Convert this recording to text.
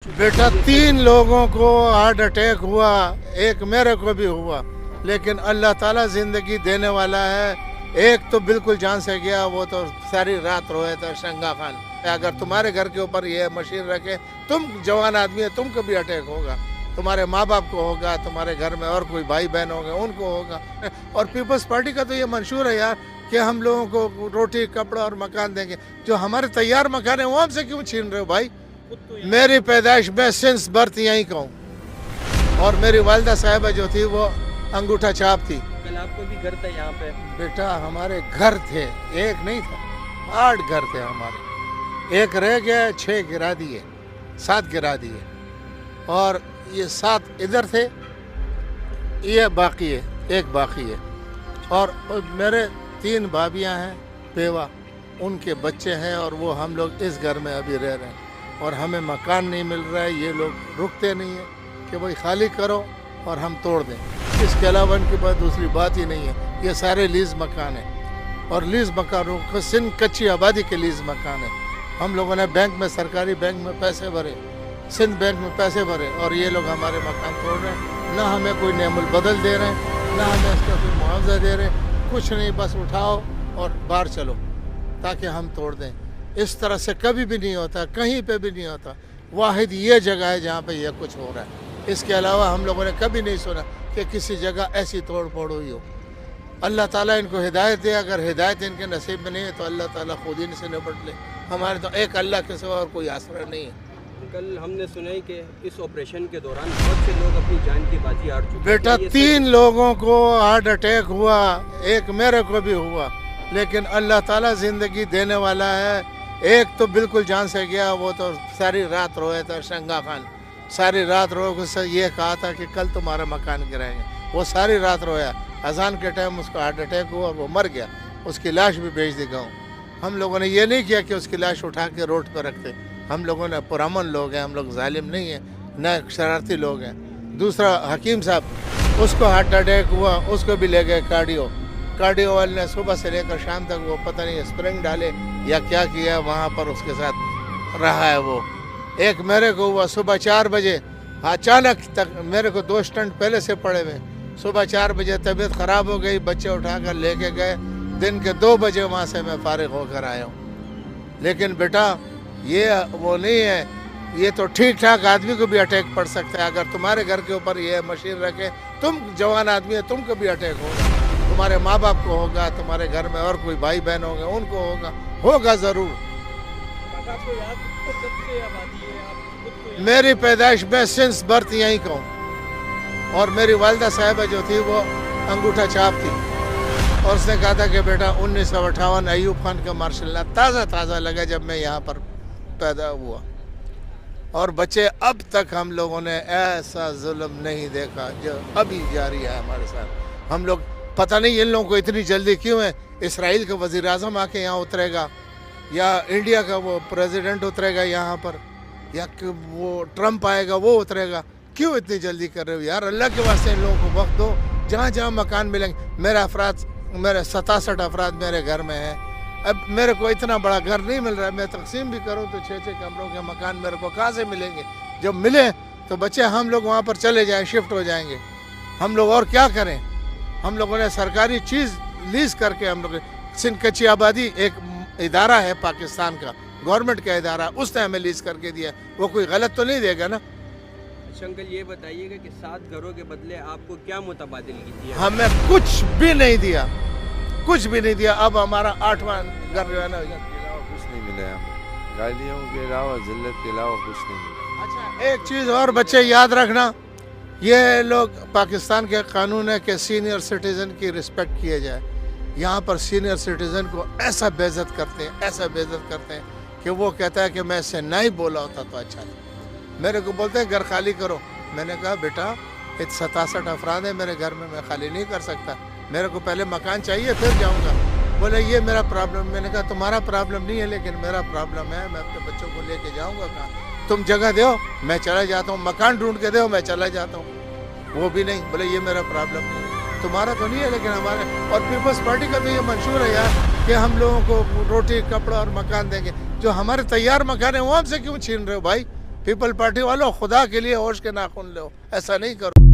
बेटा 3 लोगों को हार्ट अटैक हुआ, एक मेरे को भी हुआ, लेकिन अल्लाह ताला जिंदगी देने वाला है। एक तो बिल्कुल जान से गया, वो तो सारी रात रोए था, शंगा खान। अगर तुम्हारे घर के ऊपर ये मशीन रखे, तुम जवान आदमी है, तुमको भी अटैक होगा, तुम्हारे माँ बाप को होगा, तुम्हारे घर में और कोई भाई बहन होंगे उनको होगा। और पीपल्स पार्टी का तो ये मंशूर है यार कि हम लोगों को रोटी कपड़ा और मकान देंगे। जो हमारे तैयार मकान है वो हमसे क्यों छीन रहे हो भाई? मेरी पैदाइश में सिंस बर्थ यहीं का हूँ, और मेरी वालिदा साहिबा जो थी वो अंगूठा छाप थी। कल आपको भी घर था यहाँ पे? बेटा हमारे घर थे, एक नहीं था, 8 घर थे हमारे। एक रह गया, 6 गिरा दिए, 7 गिरा दिए, और ये 7 इधर थे, ये बाकी है, एक बाकी है। और मेरे 3 भाभियाँ हैं बेवा, उनके बच्चे हैं, और वो हम लोग इस घर में अभी रह रहे हैं, और हमें मकान नहीं मिल रहा है। ये लोग रुकते नहीं है कि भाई खाली करो और हम तोड़ दें। इसके अलावा इनके पास दूसरी बात ही नहीं है। ये सारे लीज मकान है, और लीज मकानों को सिंध कच्ची आबादी के लीज मकान है। हम लोगों ने बैंक में, सरकारी बैंक में पैसे भरे, सिंध बैंक में पैसे भरे, और ये लोग हमारे मकान तोड़ रहे हैं। ना हमें कोई नेमुल बदल दे रहे हैं, ना हमें इसका कोई मुआवजा दे रहे हैं, कुछ नहीं। बस उठाओ और बाहर चलो ताकि हम तोड़ दें। इस तरह से कभी भी नहीं होता, कहीं पे भी नहीं होता। वाहिद ये जगह है जहाँ पे ये कुछ हो रहा है। इसके अलावा हम लोगों ने कभी नहीं सुना कि किसी जगह ऐसी तोड़ फोड़ हुई हो। अल्लाह ताला इनको हिदायत दे। अगर हिदायत इनके नसीब में नहीं है तो अल्लाह ताला खुद ही इनसे निपट ले। हमारे तो एक अल्लाह के सिवा और कोई आसरा नहीं है। कल हमने सुना है कि इस ऑपरेशन के दौरान बहुत से लोग अपनी जान की बाजी हार चुके हैं। बेटा 3 लोगों को हार्ट अटैक हुआ, एक मेरे को भी हुआ, लेकिन अल्लाह ताला जिंदगी देने वाला है। एक तो बिल्कुल जान से गया, वो तो सारी रात रोए था, शंगा खान। सारी रात रो उससे ये कहा था कि कल तुम्हारा मकान गिराएंगे। वो सारी रात रोया, अजान के टाइम उसको हार्ट अटैक हुआ और वो मर गया। उसकी लाश भी भेज दी गाँव। हम लोगों ने ये नहीं किया कि उसकी लाश उठा के रोड पर रखते। हम लोगों ने पुरअमन लोग हैं, हम लोग जालिम नहीं हैं, न शरारती लोग हैं। दूसरा हकीम साहब, उसको हार्ट अटैक हुआ, उसको भी ले गए कार्डियो वाले ने। सुबह से लेकर शाम तक वो पता नहीं स्प्रिंग डाले या क्या किया, वहाँ पर उसके साथ रहा है वो। एक मेरे को हुआ सुबह 4 बजे, अचानक तक मेरे को 2 स्टंट पहले से पड़े हुए। सुबह 4 बजे तबीयत ख़राब हो गई, बच्चे उठाकर लेके गए। दिन के 2 बजे वहाँ से मैं फारिग होकर आया हूँ। लेकिन बेटा ये वो नहीं है, ये तो ठीक ठाक आदमी को भी अटैक पड़ सकता है। अगर तुम्हारे घर के ऊपर ये मशीन रखे, तुम जवान आदमी है, तुमको भी अटैक होगा, तुम्हारे माँ बाप को होगा, तुम्हारे घर में और कोई भाई बहन होंगे उनको होगा ज़रूर। मेरी पैदाइश में सिंस बर्थ यहीं का हूँ, और मेरी वालिदा साहिबा जो थी वो अंगूठा छाप थी। और उसने कहा था कि बेटा 1958 अयूब खान का मार्शल लॉ ताज़ा लगा जब मैं यहाँ पर पैदा हुआ। और बच्चे अब तक हम लोगों ने ऐसा जुल्म नहीं देखा जो अभी जारी है हमारे साथ। हम लोग पता नहीं इन लोगों को इतनी जल्दी क्यों है। इसराइल का वज़ीर आज़म आके यहाँ उतरेगा, या इंडिया का वो प्रेसिडेंट उतरेगा यहाँ पर, या वो ट्रम्प आएगा वो उतरेगा। क्यों इतनी जल्दी कर रहे हो यार? अल्लाह के वास्ते इन लोगों को वक्त दो। जहाँ जहाँ मकान मिलेंगे, मेरे 67 अफराद मेरे घर में हैं। अब मेरे को इतना बड़ा घर नहीं मिल रहा है, मैं तकसीम भी करूँ तो 6-6 कमरों के मकान मेरे को कहाँ से मिलेंगे? जब मिले तो बच्चे हम लोग वहाँ पर चले जाएँ, शिफ्ट हो जाएंगे। हम लोग और क्या करें? हम लोगों ने सरकारी चीज़ लीज करके, हम लोग सिंध कच्ची आबादी एक इदारा है पाकिस्तान का, गवर्नमेंट का इदारा, उसने हमें लीज करके दिया। वो कोई गलत तो नहीं देगा ना? अच्छा अंकल, ये बताइएगा कि 7 घरों के बदले आपको क्या मुतबादिल किया? हमें कुछ भी नहीं दिया, कुछ भी नहीं दिया। अब हमारा 8वां घर जो है ना, कुछ नहीं मिला हमें, गालियों के अलावा, जिल्लत के अलावा कुछ नहीं मिला। अच्छा एक चीज़ और बच्चे याद रखना, ये लोग पाकिस्तान के कानून है कि सीनियर सिटीज़न की रिस्पेक्ट किए जाए। यहाँ पर सीनियर सिटीज़न को ऐसा बेइज्जत करते हैं कि वो कहता है कि मैं इससे नहीं बोला होता तो अच्छा था। मेरे को बोलते हैं घर खाली करो। मैंने कहा बेटा 67 अफराद है मेरे घर में, मैं खाली नहीं कर सकता, मेरे को पहले मकान चाहिए फिर जाऊँगा। बोले ये मेरा प्रॉब्लम। मैंने कहा तुम्हारा प्रॉब्लम नहीं है, लेकिन मेरा प्रॉब्लम है। मैं अपने बच्चों को लेके जाऊँगा कहाँ? तुम जगह दो मैं चला जाता हूँ, मकान ढूंढ के दो मैं चला जाता हूँ। वो भी नहीं। बोले ये मेरा प्रॉब्लम नहीं है, तुम्हारा तो नहीं है लेकिन हमारे। और पीपल्स पार्टी का तो ये मंशूर है यार कि हम लोगों को रोटी कपड़ा और मकान देंगे। जो हमारे तैयार मकान है वो हमसे क्यों छीन रहे हो भाई? پیپل پارٹی والوں خدا کے لیے ہوش کے ناخن لو, ایسا نہیں کرو.